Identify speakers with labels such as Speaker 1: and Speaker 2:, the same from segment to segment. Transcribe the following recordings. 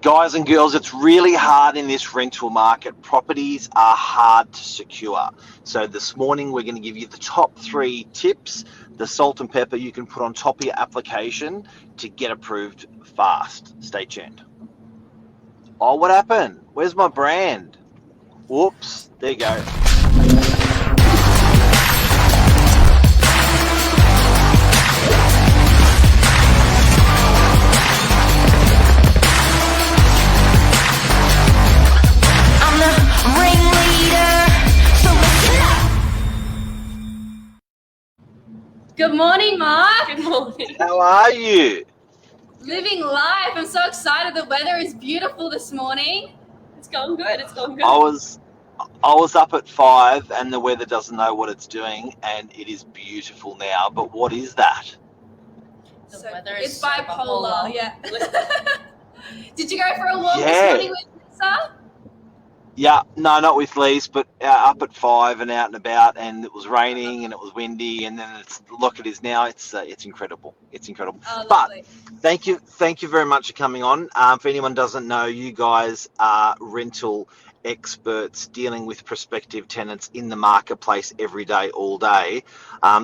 Speaker 1: Guys and girls, it's really hard in this rental market. Properties are hard to secure. So this morning we're going to give you the top 3 tips, the salt and pepper you can put on top of your application to get approved fast. Stay tuned. Oh, what happened? Where's my brand? Whoops, there you go.
Speaker 2: Good morning, Mark.
Speaker 3: Good morning.
Speaker 1: How are you?
Speaker 2: Living life. I'm so excited. The weather is beautiful this morning.
Speaker 3: It's going good. It's going good.
Speaker 1: I was up at 5 and the weather doesn't know what it's doing, and it is beautiful now. But what is that?
Speaker 3: The
Speaker 2: So
Speaker 3: weather is
Speaker 2: it's
Speaker 3: so
Speaker 2: bipolar. Yeah. Did you go for a walk this
Speaker 1: Yeah.
Speaker 2: morning with Lisa?
Speaker 1: Yeah, no, not with Lise, but up at 5 and out and about, and it was raining and it was windy, and then look, it is now. It's incredible. It's incredible.
Speaker 2: Oh,
Speaker 1: But
Speaker 2: lovely.
Speaker 1: thank you very much for coming on. If anyone doesn't know, you guys are rental experts dealing with prospective tenants in the marketplace every day, all day.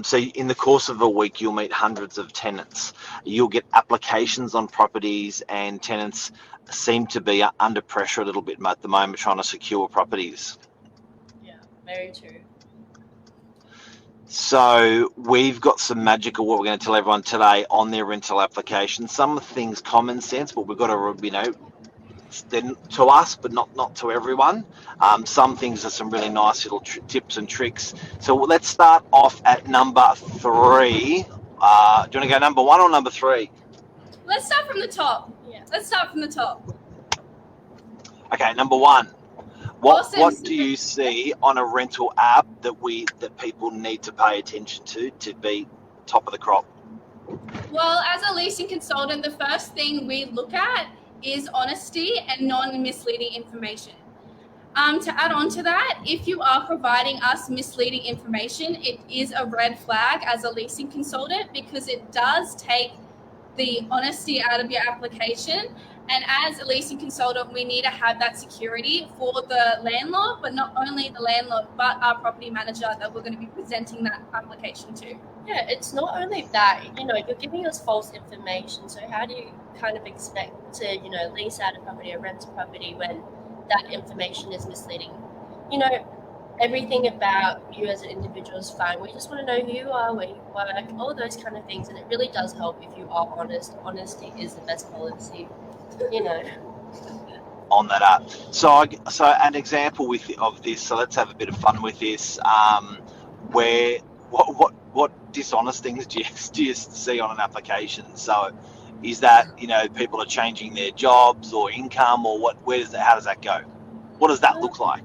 Speaker 1: So in the course of a week, you'll meet hundreds of tenants. You'll get applications on properties, and tenants seem to be under pressure a little bit at the moment trying to secure properties.
Speaker 3: Yeah, very true.
Speaker 1: So we've got some magic of what we're going to tell everyone today on their rental application. Some things common sense, but we've got to, they're to us, but not to everyone. Some things are some really nice little tips and tricks. So let's start off at number 3. Do you want to go number 1 or number 3?
Speaker 2: Let's start from the top.
Speaker 3: Yeah.
Speaker 2: Let's start from the top.
Speaker 1: Okay, number 1. What
Speaker 2: Awesome.
Speaker 1: do you see on a rental app that people need to pay attention to be top of the crop?
Speaker 2: Well, as a leasing consultant, the first thing we look at is honesty and non-misleading information. To add on to that, if you are providing us misleading information, it is a red flag as a leasing consultant, because it does take the honesty out of your application. And as a leasing consultant, we need to have that security for the landlord, but not only the landlord, but our property manager that we're going to be presenting that application to.
Speaker 3: Yeah, it's not only that, you're giving us false information. So how do you kind of expect to, lease out a property or rent a property when that information is misleading? Everything about you as an individual is fine. We just want to know who you are, where you work, all those kind of things. And it really does help if you are honest. Honesty is the best policy,
Speaker 1: On that app. So an example of this. So let's have a bit of fun with this. Where what dishonest things do you see on an application? So is that people are changing their jobs or income, or what? How does that go? What does that look like?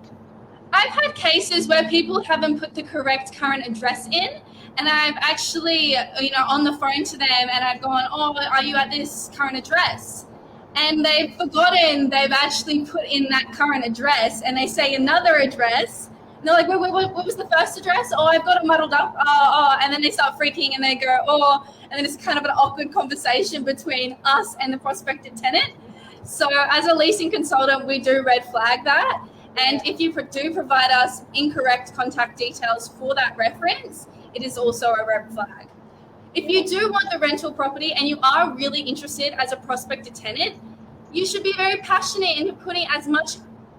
Speaker 2: I've had cases where people haven't put the correct current address in, and I've actually, on the phone to them, and I've gone, "Oh, are you at this current address?" And they've forgotten they've actually put in that current address, and they say another address. And they're like, wait, what was the first address? Oh, I've got it muddled up. Oh, and then they start freaking, and they go, oh, and then it's kind of an awkward conversation between us and the prospective tenant. So as a leasing consultant, we do red flag that. And if you do provide us incorrect contact details for that reference, it is also a red flag. If you do want the rental property and you are really interested as a prospective tenant, you should be very passionate in putting as much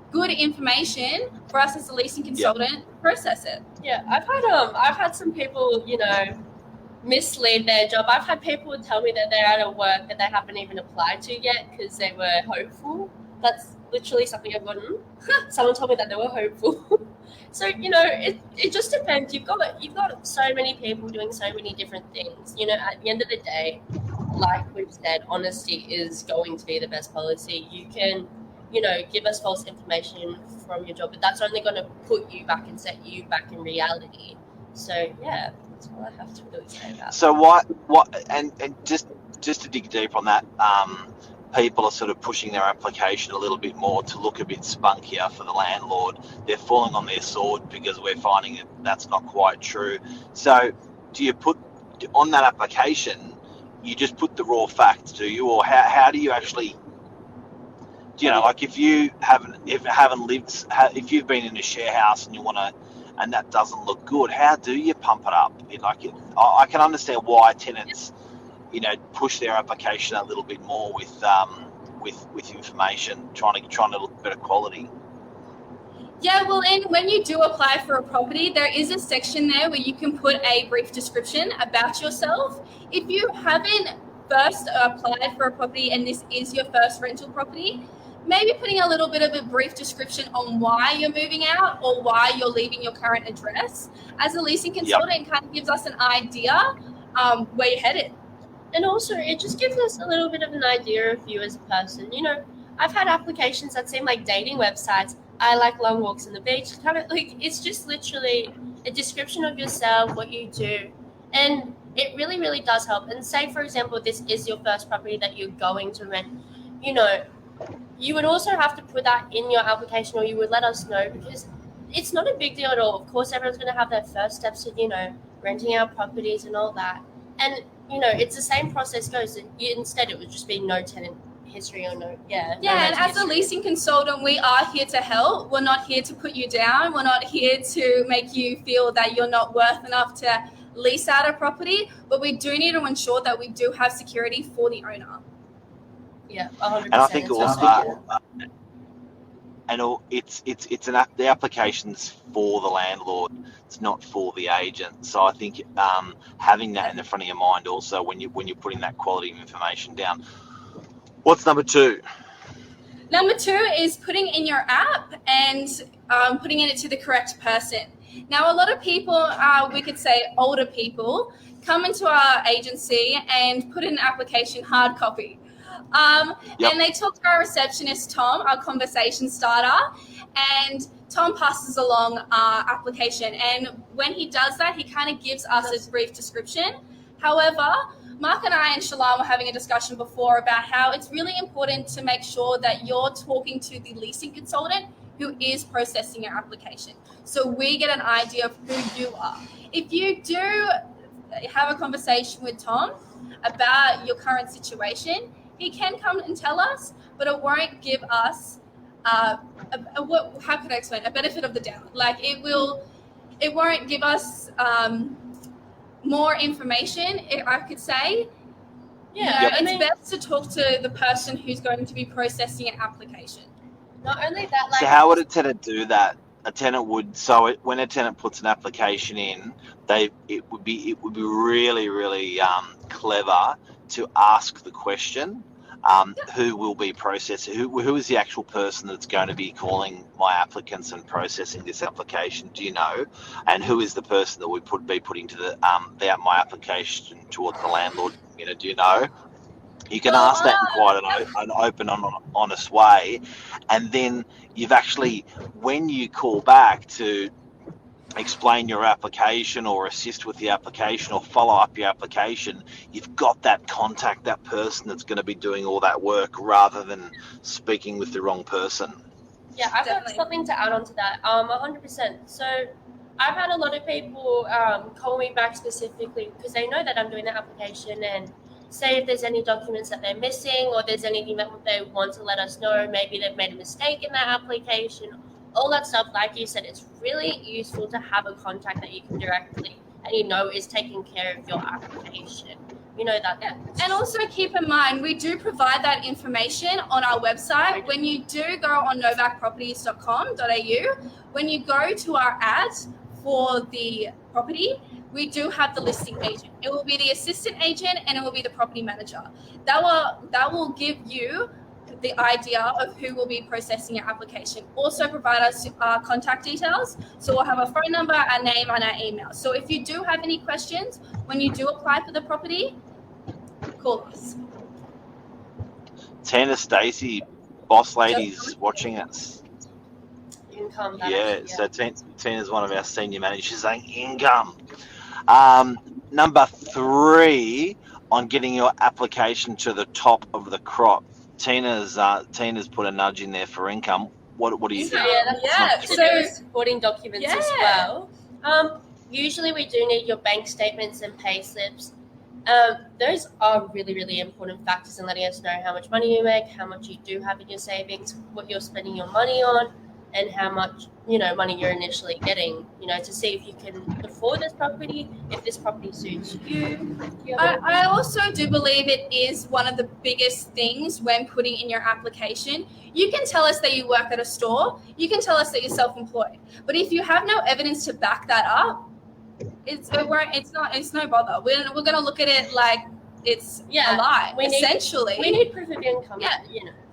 Speaker 2: good information for us as a leasing consultant to process it.
Speaker 3: Yeah, I've had some people, mislead their job. I've had people tell me that they're out of work that they haven't even applied to yet because they were hopeful. That's literally something I've gotten. Someone told me that they were hopeful. So, it just depends. You've got so many people doing so many different things. At the end of the day, like we've said, honesty is going to be the best policy. You can, give us false information from your job, but that's only going to put you back and set you back in reality. So, yeah, that's all I have to really say about
Speaker 1: So and just to dig deep on that, people are sort of pushing their application a little bit more to look a bit spunkier for the landlord. They're falling on their sword because we're finding that's not quite true. So do you put on that application, you just put the raw facts, do you? Or how do you actually you know, like if you've been in a share house and you want to, and that doesn't look good, how do you pump it up? I can understand why tenants, you know, push their application a little bit more with information, trying to look better quality.
Speaker 2: Yeah, well, and when you do apply for a property, there is a section there where you can put a brief description about yourself. If you haven't first applied for a property and this is your first rental property, maybe putting a little bit of a brief description on why you're moving out or why you're leaving your current address. As a leasing consultant, it kind of gives us an idea where you're headed.
Speaker 3: And also, it just gives us a little bit of an idea of you as a person. You know, I've had applications that seem like dating websites. I like long walks on the beach. Kind of like, it's just literally a description of yourself, what you do. And it really, really does help. And say, for example, this is your first property that you're going to rent. You know, you would also have to put that in your application, or you would let us know, because it's not a big deal at all. Of course, everyone's going to have their first steps to, you know, renting out properties and all that. And, you know, it's the same process goes. Instead, it would just be no tenant history or no.
Speaker 2: Yeah, and as a leasing consultant, we are here to help. We're not here to put you down. We're not here to make you feel that you're not worth enough to lease out a property, but we do need to ensure that we do have security for the owner.
Speaker 3: Yeah, 100%.
Speaker 1: And I think also, the application's for the landlord. It's not for the agent. So I think having that in the front of your mind also when you're putting that quality of information down. What's number 2?
Speaker 2: Number 2 is putting in your app and putting it to the correct person. Now, a lot of people, we could say older people, come into our agency and put in an application hard copy. And they talk to our receptionist, Tom, our conversation starter, and Tom passes along our application. And when he does that, he kind of gives us a brief description. However, Mark and I and Shalom were having a discussion before about how it's really important to make sure that you're talking to the leasing consultant who is processing your application. So we get an idea of who you are. If you do have a conversation with Tom about your current situation, he can come and tell us, but it won't give us how can I explain? A benefit of the doubt. Like it won't give us more information, I could say.
Speaker 3: Yeah,
Speaker 2: you know, it's best to talk to the person who's going to be processing an application.
Speaker 3: Not only that, like,
Speaker 1: so how would a tenant do that? A tenant would when a tenant puts an application in, it would be really, really clever to ask the question, who will be processing, who is the actual person that's going to be calling my applicants and processing this application, do you know? And who is the person that would be putting to my application towards the landlord, you know, do you know? You can ask that in quite an open, honest way, and then you've actually, when you call back to explain your application or assist with the application or follow up your application, you've got that contact, that person that's going to be doing all that work rather than speaking with the wrong person.
Speaker 3: Yeah, I've got something to add on to that. 100%. So I've had a lot of people call me back specifically because they know that I'm doing the application and say if there's any documents that they're missing or there's anything that they want to let us know, maybe they've made a mistake in that application, all that stuff. Like you said, it's really useful to have a contact that you can directly and you know is taking care of your application. You know that. Yeah.
Speaker 2: And also keep in mind, we do provide that information on our website. When you do go on novakproperties.com.au, when you go to our ads for the property, we do have the listing agent. It will be the assistant agent and it will be the property manager. That will give you the idea of who will be processing your application. Also provide us contact details. So we'll have a phone number, our name, and our email. So if you do have any questions when you do apply for the property, call us.
Speaker 1: Tina Stacey, boss ladies watching us.
Speaker 3: Income.
Speaker 1: So Tina's one of our senior managers. She's saying income. Number 3 on getting your application to the top of the crop. Tina's put a nudge in there for income. What do you think?
Speaker 3: So supporting documents as well. Usually we do need your bank statements and pay slips. Those are really, really important factors in letting us know how much money you make, how much you do have in your savings, what you're spending your money on, and how much, money you're initially getting, to see if you can afford this property, if this property suits you.
Speaker 2: I also do believe it is one of the biggest things when putting in your application. You can tell us that you work at a store, you can tell us that you're self-employed, but if you have no evidence to back that up, it's no bother. We're going to look at it like it's a lie, essentially.
Speaker 3: We need proof of income.
Speaker 2: Yeah.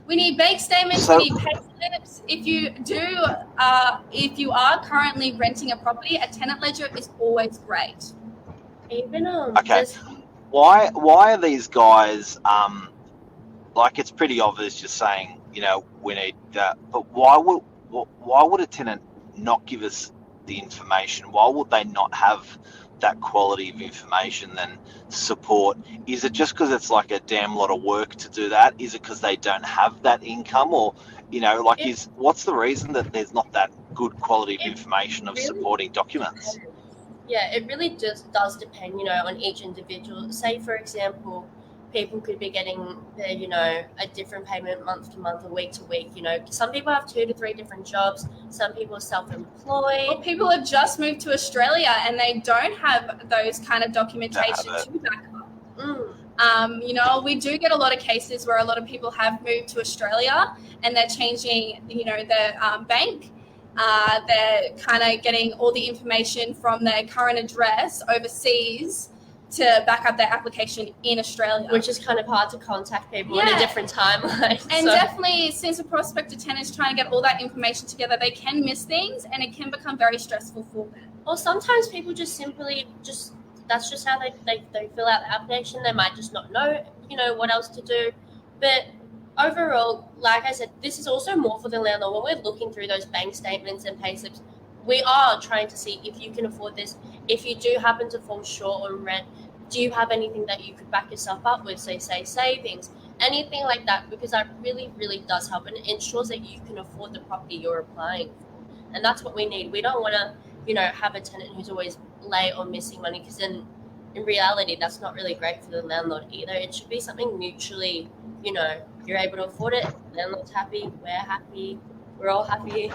Speaker 2: We need bank statements, we need pay slips. If you are currently renting a property, a tenant ledger is always great.
Speaker 3: Even
Speaker 1: okay. Why are these guys like, it's pretty obvious just saying, we need that, but why would a tenant not give us the information? Why would they not have that quality of information then support? Is it just because it's like a damn lot of work to do that? Is it because they don't have that income? Or what's the reason that there's not that good quality of information of supporting documents?
Speaker 3: Yeah, it really just does depend, on each individual. Say, for example, people could be getting their, a different payment month to month or week to week. Some people have 2 to 3 different jobs. Some people are self-employed.
Speaker 2: Or people have just moved to Australia and they don't have those kind of documentation to back up. We do get a lot of cases where a lot of people have moved to Australia and they're changing, their bank. They're kind of getting all the information from their current address overseas to back up their application in Australia.
Speaker 3: Which is kind of hard to contact people in a different timeline.
Speaker 2: And definitely, since a prospective tenant is trying to get all that information together, they can miss things and it can become very stressful for them.
Speaker 3: Or sometimes people just simply that's just how they fill out the application. They might just not know, what else to do. But overall, like I said, this is also more for the landlord. When we're looking through those bank statements and pay slips, we are trying to see if you can afford this. If you do happen to fall short on rent, do you have anything that you could back yourself up with? So say savings, anything like that, because that really, really does help and it ensures that you can afford the property you're applying for. And that's what we need. We don't want to, have a tenant who's always late or missing money, because then in reality, that's not really great for the landlord either. It should be something mutually, you're able to afford it, landlord's happy, we're happy, we're all happy.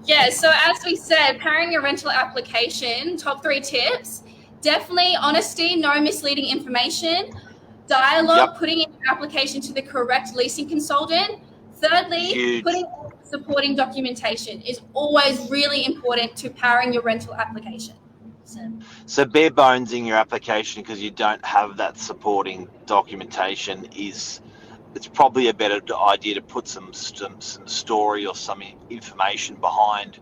Speaker 2: Yeah, so as we said, preparing your rental application, top 3 tips. Definitely honesty, no misleading information. Dialogue, putting in your application to the correct leasing consultant. Thirdly, putting supporting documentation is always really important to powering your rental application.
Speaker 1: So bare bonesing your application because you don't have that supporting documentation it's probably a better idea to put some story or some information behind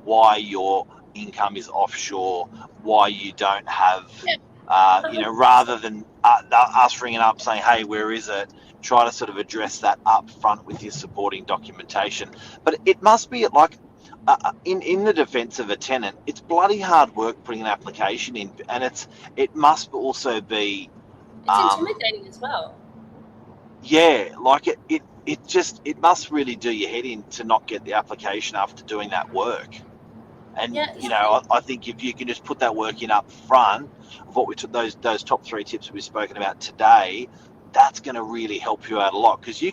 Speaker 1: why your income is offshore, why you don't have, rather than us ringing up saying, hey, where is it? Try to sort of address that up front with your supporting documentation. But it must be like, in the defence of a tenant, it's bloody hard work putting an application in, and it must also be...
Speaker 3: It's intimidating as well.
Speaker 1: Yeah, like it must really do your head in to not get the application after doing that work. And I think if you can just put that work in up front of what we took, those top 3 tips we've spoken about today, that's going to really help you out a lot. Because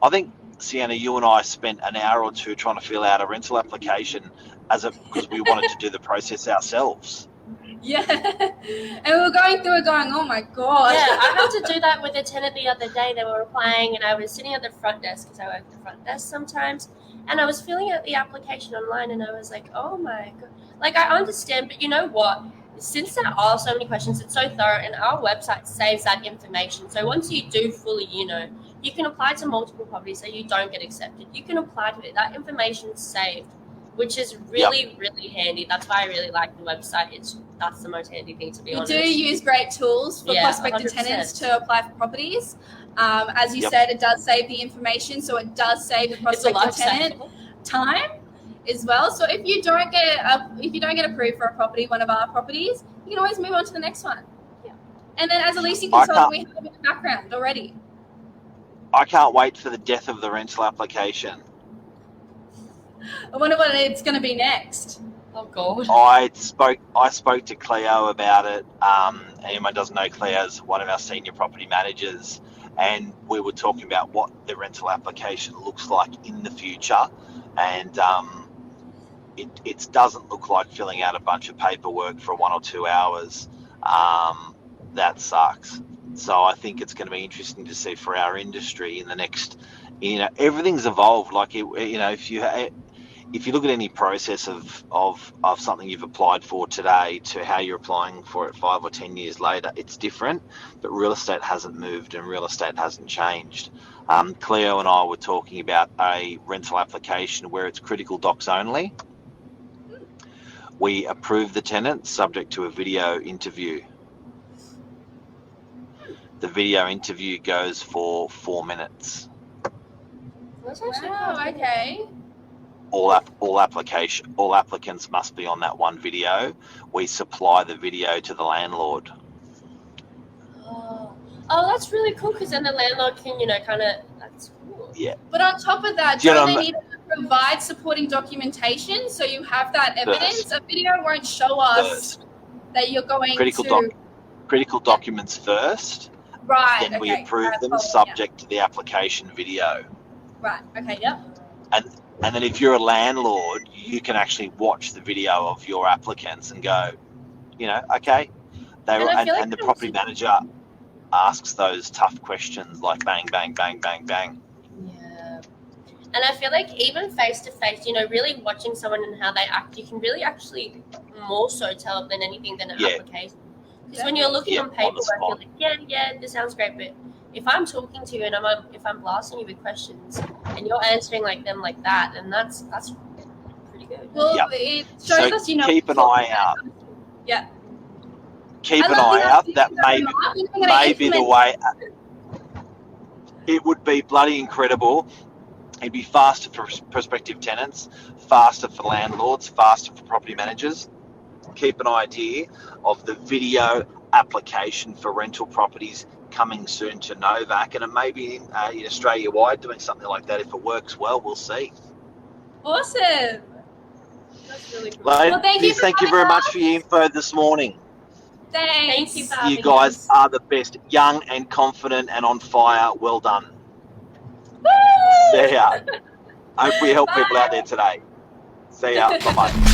Speaker 1: I think, Sienna, you and I spent an hour or 2 trying to fill out a rental application because we wanted to do the process ourselves.
Speaker 2: Yeah, and we were going through it going, oh my God.
Speaker 3: Yeah, I had to do that with a tenant the other day. They were applying and I was sitting at the front desk because I work at the front desk sometimes. And I was filling out the application online and I was like, oh my God. Like, I understand, but you know what? Since there are so many questions, it's so thorough and our website saves that information. So once you do fully, you can apply to multiple properties so you don't get accepted. You can apply to it. That information's saved, which is really, really handy. That's why I really like the website. That's the most handy thing, to be honest.
Speaker 2: We do use great tools for prospective
Speaker 3: 100%.
Speaker 2: tenants to apply for properties. As you said, it does save the information, so it does save the prospective tenant time as well. So if you don't get approved for a property, one of our properties, you can always move on to the next one. Yeah. And then as a leasing consultant, we have a bit of background already.
Speaker 1: I can't wait for the death of the rental application.
Speaker 2: I wonder what it's going to be next.
Speaker 3: Oh God.
Speaker 1: I spoke to Cleo about it. Anyone doesn't know, Cleo's one of our senior property managers, and we were talking about what the rental application looks like in the future, and it doesn't look like filling out a bunch of paperwork for 1 or 2 hours. That sucks. So I think it's going to be interesting to see for our industry in the next, everything's evolved. Like, if you look at any process of something you've applied for today to how you're applying for it 5 or 10 years later, it's different. But real estate hasn't moved and real estate hasn't changed. Cleo and I were talking about a rental application where it's critical docs only. We approve the tenant subject to a video interview. The video interview goes for 4 minutes.
Speaker 3: That's actually
Speaker 2: Wow,
Speaker 3: quite good.
Speaker 2: okay.
Speaker 1: All applicants must be on that one video. We supply the video to the landlord.
Speaker 3: Oh, that's really cool because then the landlord can, that's cool.
Speaker 1: Yeah.
Speaker 2: But on top of that,
Speaker 1: Do you
Speaker 2: don't
Speaker 1: know-
Speaker 2: they need to provide supporting documentation so you have that evidence?
Speaker 1: First.
Speaker 2: A video won't show us that you're going
Speaker 1: Critical documents first,
Speaker 2: right.
Speaker 1: then we
Speaker 2: okay.
Speaker 1: approve them
Speaker 2: Following,
Speaker 1: subject to the application video.
Speaker 2: Right. Okay. Yep.
Speaker 1: And then if you're a landlord, you can actually watch the video of your applicants and go, okay. And the property manager asks those tough questions like bang, bang, bang, bang, bang.
Speaker 3: Yeah. And I feel like even face to face, really watching someone and how they act, you can really actually more so tell than anything than an
Speaker 1: Yeah.
Speaker 3: application. Because when you're looking on
Speaker 1: on the
Speaker 3: paperwork,
Speaker 1: spot.
Speaker 3: you're like, yeah, this sounds great, but if I'm talking to you and if I'm blasting you with questions and you're answering them like that, then that's pretty good.
Speaker 2: Well,
Speaker 1: Yep.
Speaker 2: it shows
Speaker 1: So
Speaker 2: us,
Speaker 1: keep an eye out.
Speaker 2: Yeah.
Speaker 1: Keep
Speaker 2: I
Speaker 1: an
Speaker 2: love
Speaker 1: eye
Speaker 2: the
Speaker 1: out.
Speaker 2: idea
Speaker 1: That
Speaker 2: that we're gonna
Speaker 1: may be the
Speaker 2: implement-
Speaker 1: way. It would be bloody incredible. It'd be faster for prospective tenants, faster for landlords, faster for property managers. Keep an idea of the video application for rental properties coming soon to Novak, and it may be in Australia-wide doing something like that. If it works well, we'll see.
Speaker 2: Awesome.
Speaker 3: That's really cool.
Speaker 1: Ladies,
Speaker 2: thank you for
Speaker 1: thank you
Speaker 2: coming
Speaker 1: very
Speaker 2: on.
Speaker 1: much for your info this morning.
Speaker 2: Thanks.
Speaker 3: Thank you for
Speaker 1: You
Speaker 3: having
Speaker 1: guys
Speaker 3: us.
Speaker 1: are the best, young and confident and on fire. Well done.
Speaker 2: Woo!
Speaker 1: See ya. Hope we help people out there today. See ya. Bye-bye.